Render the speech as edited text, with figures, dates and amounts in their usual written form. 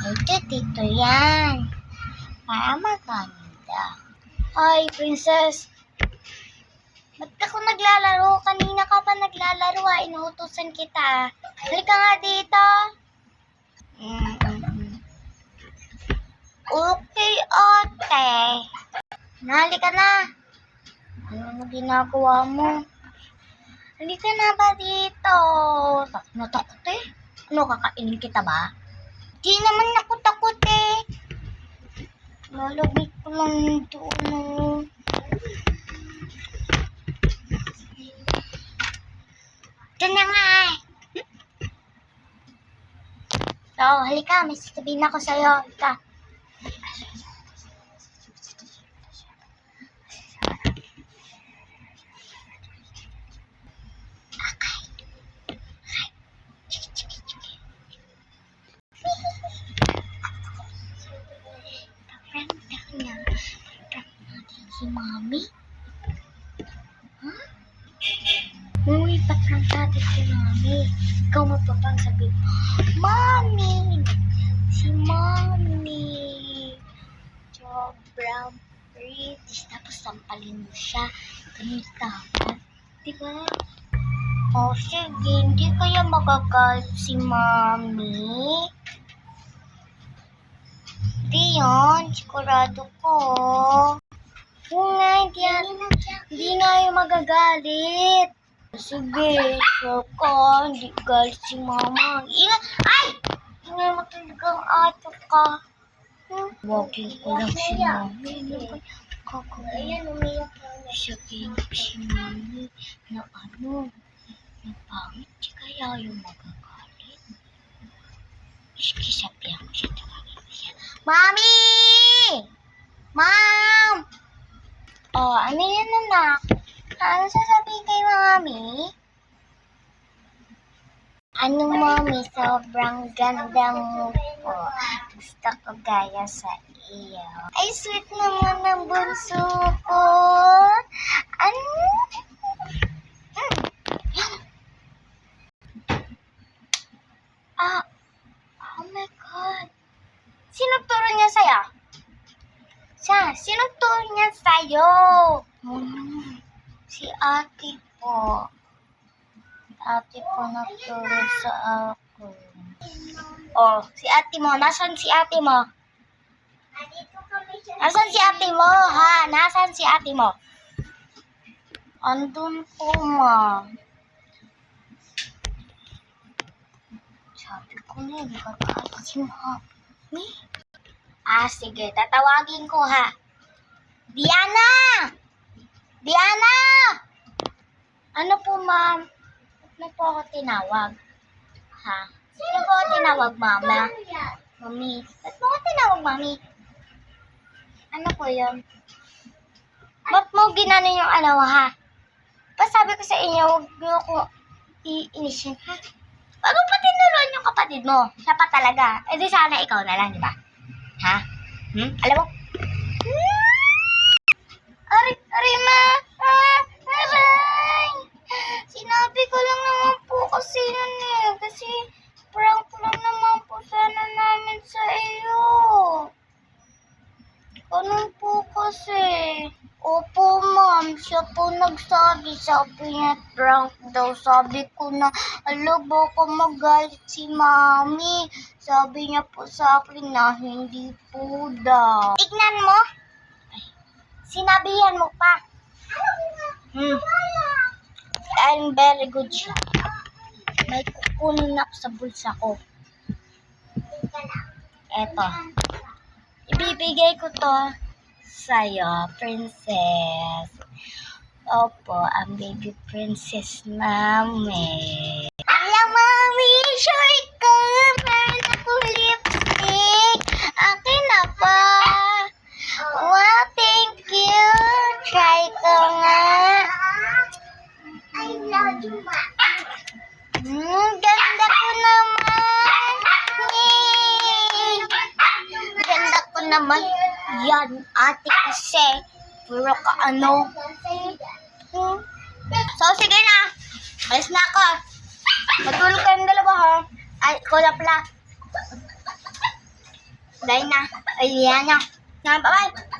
Ito, dito yan. Para maganda. Ay, princess. Ba't ako naglalaro? Kanina ka pa naglalaro Inuutosan kita. Halika nga dito. Okay, ate. Halika na. Ano ginagawa mo? Halika na ba dito? Natakot eh. Ano, kakainin kita ba? Di naman ako takot eh. Lalagay ko lang doon. Ito na nga eh. So, halika. May sasabihin ako sa'yo. Halika. Si Mami? Huh? Uy, patrang natin si Mami. Ikaw magpapang sabi, Mami! Si Mami! Sobrang pretty. Tapos sampalin mo siya. Ganun dapat. Diba? O, sige. Hindi kaya magagalit si Mami? Hindi yan. Sigurado ko. Oo nga, hindi nga yung magagalit. Sige, sure ka, hindi galit si Mama. Ay! Hindi matulog ato ka. Wagin ko lang si Mami. Sabihin ko si Mami na na pangit. Di kaya yung magagalit. Sige, sabihan ko siya. Tawagin ko siya. Mami! Mom! Oh, ano yan, anak? Ano sasabihin kay Mami? Ano, Mami? Sobrang ganda mo po. Gusto ko gaya sa iyo. Ay, sweet naman ng bunso ko. Ano? Oh my God. Sino turo niya sa'yo? Sinong turo niya sa'yo? Si ate po. Ate po nagturo sa ako. Oh, si ate mo. Nasaan si ate mo? Nasaan si ate mo, ha? Nasaan si ate mo? Andun po, ma. Sabi ko na, nagkakalit si Mami. Sige. Tatawagin ko, ha? Diana! Diana! Ano po, ma'am? Ano po ako tinawag? Ha? Sino po ako tinawag, mama? Mami. Ba't po ako tinawag, mami? Ano po yun? Ba't mo ginano yung ha? Ba't sabi ko sa inyo, huwag niyo ako iinisin, ha? Bago pa tinuruan yung kapatid mo. Siya pa talaga. Eh di sana ikaw na lang, di ba? Ha? Alam mo? Aray, ma! Aray! Sinabi ko lang naman po kasi yun eh. Kasi prank lang naman po sana namin sa iyo. Ganun po kasi. Opo, ma'am. Siya po nagsabi. Sabi niya, prank daw. Sabi ko na, baka magalit si Mami. Sabi niya po sa akin na hindi po daw. Tignan mo. Sinabihan mo pa. I'm very good siya. May kukunin ako sa bulsa ko. Eto. Ibibigay ko to sa'yo, princess. Opo, ang baby princess namin. Alam, Mami, sure ka. Meron akong lipstick. Akin na pa. Wow, thank you. Try ko nga. I love you, Ma. Ganda ko naman. Yay! Ganda ko naman. Yan, ate kasi. Puro ka ano. So, sige na. Alis na ako. Matulog kayong dalawa, ha? Ay, ikaw na pala. Diana. Ay, Diana. Bye-bye.